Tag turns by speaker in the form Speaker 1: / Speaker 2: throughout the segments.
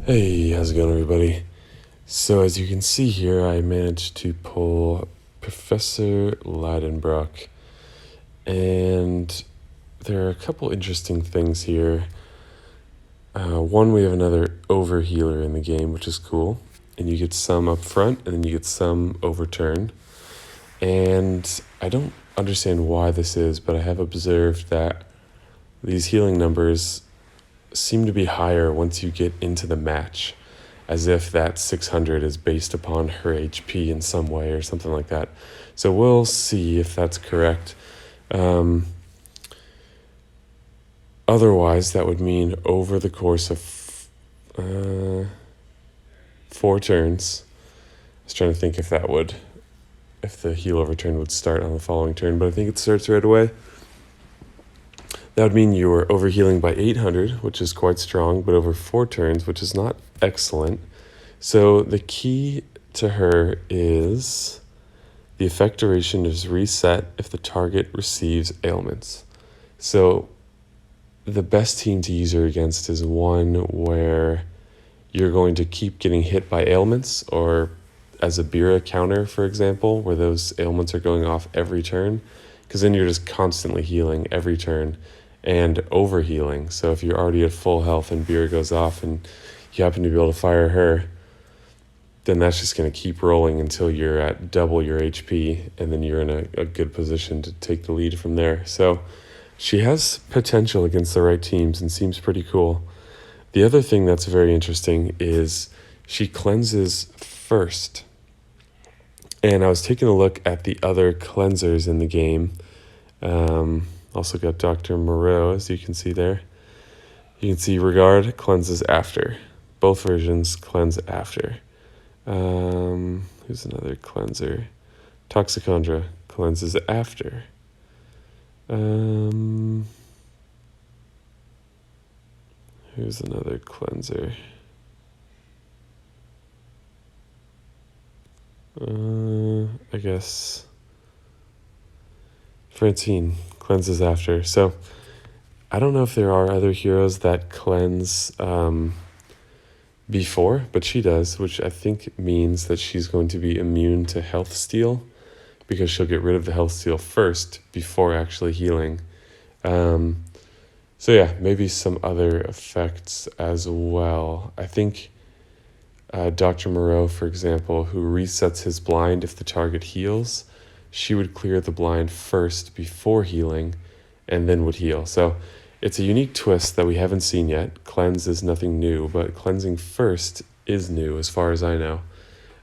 Speaker 1: Hey, how's it going, everybody? So as you can see here, I managed to pull Professor Lidenbrock, and there are a couple interesting things here. One, we have another overhealer in the game, which is cool, and you get some up front, and then you get some overturn. And I don't understand why this is, but I have observed that these healing numbers seem to be higher once you get into the match, as if that 600 is based upon her HP in some way or something like that. So we'll see if that's correct. Otherwise, that would mean over the course of 4 turns. I was trying to think if the heal overturn would start on the following turn, but I think it starts right away. That would mean you were overhealing by 800, which is quite strong, but over 4 turns, which is not excellent. So the key to her is the effect duration is reset if the target receives ailments. So the best team to use her against is one where you're going to keep getting hit by ailments, or as a Bira counter, for example, where those ailments are going off every turn, because then you're just constantly healing every turn and overhealing. So if you're already at full health and Bira goes off and you happen to be able to fire her, then that's just going to keep rolling until you're at double your HP, and then you're in a good position to take the lead from there. So she has potential against the right teams and seems pretty cool. The other thing that's very interesting is she cleanses first. And I was taking a look at the other cleansers in the game. Also got Dr. Moreau, as you can see there. You can see Regard cleanses after. Both versions cleanse after. Who's another cleanser? Toxicondra cleanses after. Who's another cleanser? I guess Francine cleanses after. So I don't know if there are other heroes that cleanse before, but she does, which I think means that she's going to be immune to health steal, because she'll get rid of the health steal first before actually healing. So yeah, maybe some other effects as well. I think Dr. Moreau, for example, who resets his blind if the target heals, she would clear the blind first before healing and then would heal. So it's a unique twist that we haven't seen yet. Cleanse is nothing new, but cleansing first is new as far as I know.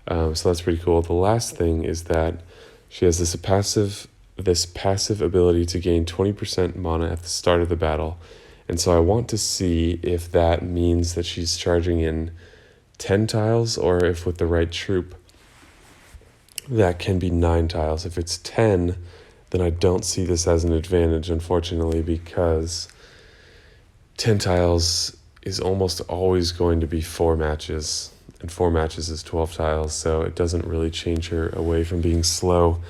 Speaker 1: So that's pretty cool. The last thing is that she has this passive ability to gain 20% mana at the start of the battle. And so I want to see if that means that she's charging in 10 tiles, or if with the right troop that can be 9 tiles. If it's 10, then I don't see this as an advantage, unfortunately, because 10 tiles is almost always going to be 4 matches, and 4 matches is 12 tiles, so it doesn't really change her away from being slow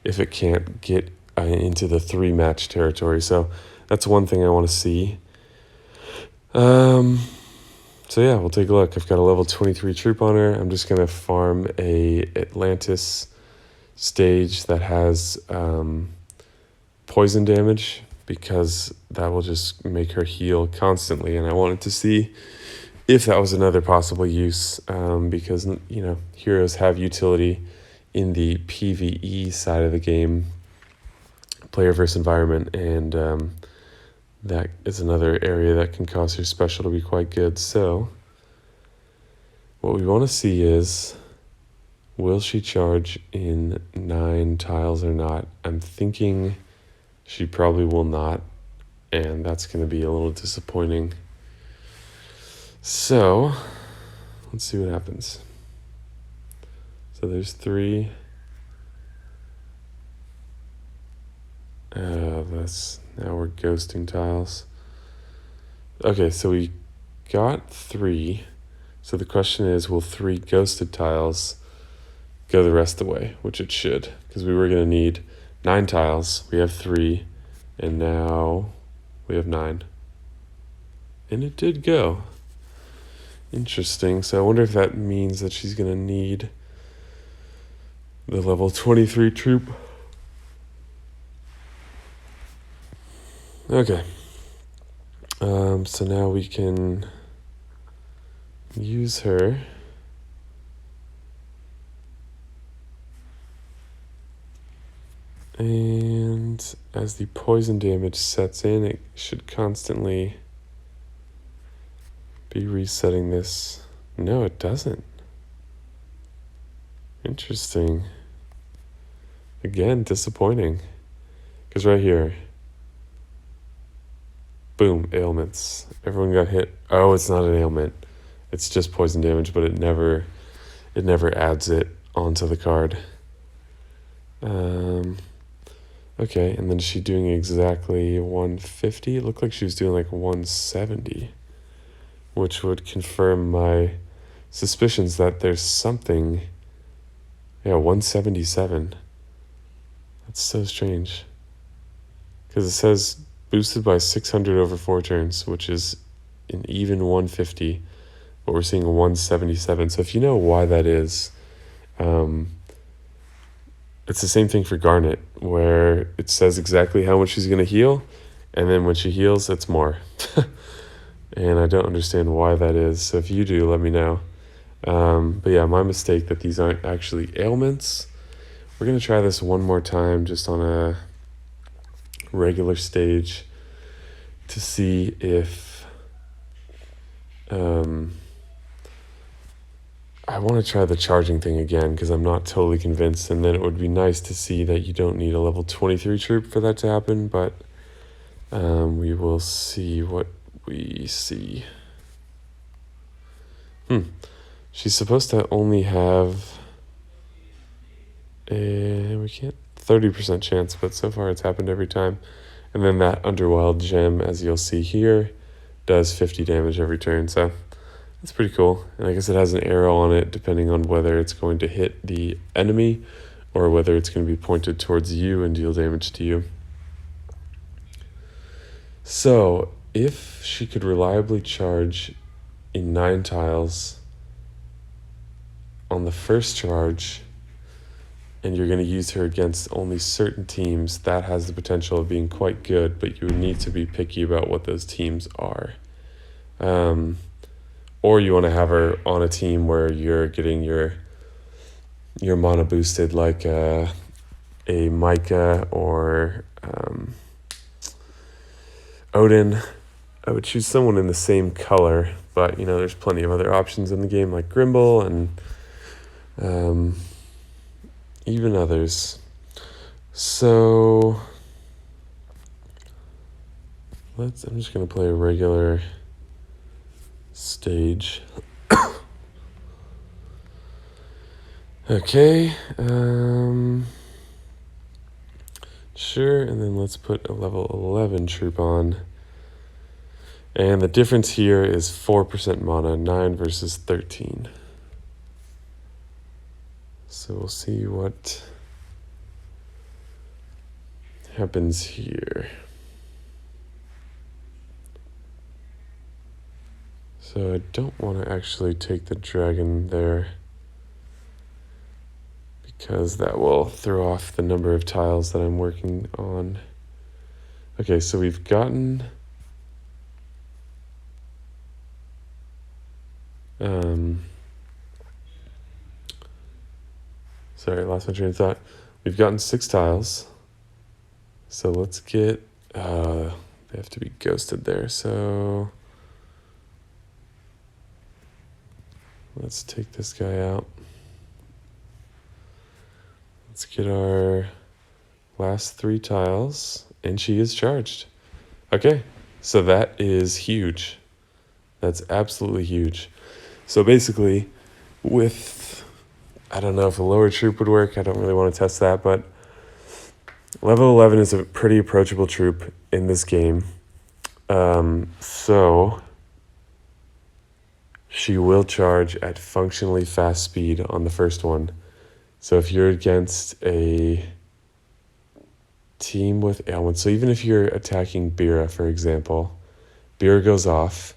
Speaker 1: if it can't get into the 3-match territory. So that's one thing I want to see. So yeah, we'll take a look. I've got a level 23 troop on her. I'm just going to farm a Atlantis stage that has poison damage, because that will just make her heal constantly. And I wanted to see if that was another possible use, because, you know, heroes have utility in the PvE side of the game, player versus environment, and that is another area that can cause her special to be quite good. So what we want to see is, will she charge in 9 tiles or not? I'm thinking she probably will not, and that's going to be a little disappointing. So let's see what happens. So there's 3. Now we're ghosting tiles. Okay, so we got 3. So the question is, will 3 ghosted tiles go the rest of the way? Which it should, because we were going to need 9 tiles. We have 3, and now we have 9. And it did go. Interesting. So I wonder if that means that she's going to need the level 23 troop. Okay. So now we can use her. And as the poison damage sets in, it should constantly be resetting this. No, it doesn't. Interesting. Again, disappointing. Because right here, boom, ailments. Everyone got hit. Oh, it's not an ailment. It's just poison damage, but it never adds it onto the card. Okay, and then is she doing exactly 150? It looked like she was doing like 170, which would confirm my suspicions that there's something. Yeah, 177. That's so strange. Because it says boosted by 600 over 4 turns, which is an even 150, but we're seeing 177. So if you know why that is, it's the same thing for Garnet, where it says exactly how much she's going to heal, and then when she heals, it's more. And I don't understand why that is, so if you do, let me know. But yeah, my mistake that these aren't actually ailments. We're going to try this one more time, just on a regular stage, to see if... I want to try the charging thing again because I'm not totally convinced, and then it would be nice to see that you don't need a level 23 troop for that to happen, but we will see what we see. She's supposed to only have we can't 30% chance, but so far it's happened every time. And then that Underwild gem, as you'll see here, does 50 damage every turn, so that's pretty cool. And I guess it has an arrow on it depending on whether it's going to hit the enemy or whether it's going to be pointed towards you and deal damage to you. So if she could reliably charge in 9 tiles on the first charge, and you're going to use her against only certain teams, that has the potential of being quite good, but you would need to be picky about what those teams are. Or you want to have her on a team where you're getting your mana boosted, like a Micah or Odin. I would choose someone in the same color, but there's plenty of other options in the game, like Grimble and even others. So I'm just gonna play a regular stage. Okay, sure, and then let's put a level 11 troop on. And the difference here is 4% mana, 9 versus 13. So we'll see what happens here. So I don't want to actually take the dragon there, because that will throw off the number of tiles that I'm working on. Okay, so we've gotten sorry, lost my train of thought. We've gotten 6 tiles. So let's get they have to be ghosted there, so let's take this guy out. Let's get our last 3 tiles, and she is charged. Okay, so that is huge. That's absolutely huge. So basically, with, I don't know if a lower troop would work, I don't really want to test that, but level 11 is a pretty approachable troop in this game. So she will charge at functionally fast speed on the first one. So if you're against a team with ailments, so even if you're attacking Bira, for example, Bira goes off,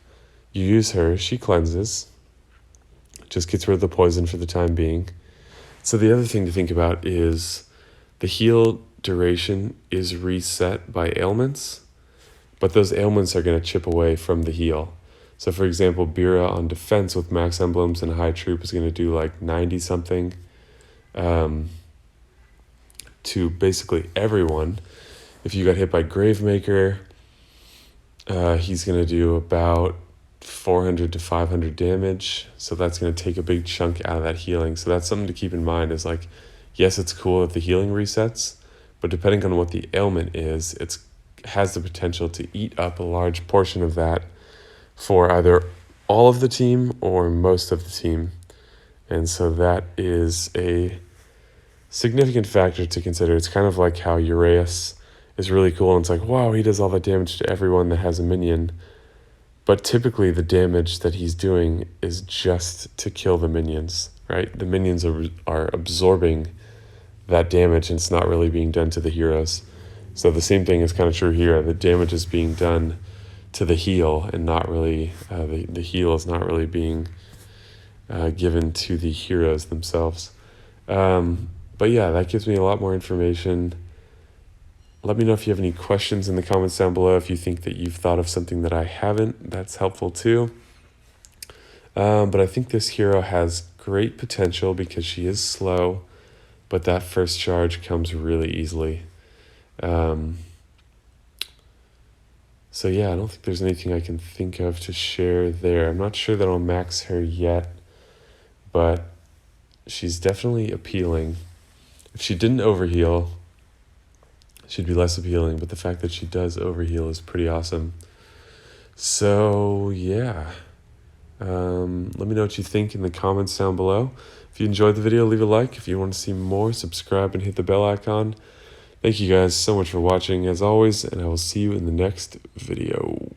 Speaker 1: you use her, she cleanses, just gets rid of the poison for the time being. So the other thing to think about is the heal duration is reset by ailments, but those ailments are going to chip away from the heal. So for example, Bira on defense with max emblems and high troop is going to do like 90 something to basically everyone. If you got hit by Gravemaker, he's going to do about 400 to 500 damage. So that's going to take a big chunk out of that healing. So that's something to keep in mind is like, yes, it's cool that the healing resets, but depending on what the ailment is, it has the potential to eat up a large portion of that for either all of the team or most of the team. And so that is a significant factor to consider. It's kind of like how Uraeus is really cool, and it's like, wow, he does all that damage to everyone that has a minion. But typically the damage that he's doing is just to kill the minions, right? The minions are absorbing that damage, and it's not really being done to the heroes. So the same thing is kind of true here. The damage is being done to the heal, and not really, the heal is not really being given to the heroes themselves. But yeah, that gives me a lot more information. Let me know if you have any questions in the comments down below. If you think that you've thought of something that I haven't, that's helpful too. But I think this hero has great potential because she is slow, but that first charge comes really easily. So yeah, I don't think there's anything I can think of to share there. I'm not sure that I'll max her yet, but she's definitely appealing. If she didn't overheal, she'd be less appealing, but the fact that she does overheal is pretty awesome. So yeah, let me know what you think in the comments down below. If you enjoyed the video, leave a like. If you want to see more, subscribe and hit the bell icon. Thank you guys so much for watching as always, and I will see you in the next video.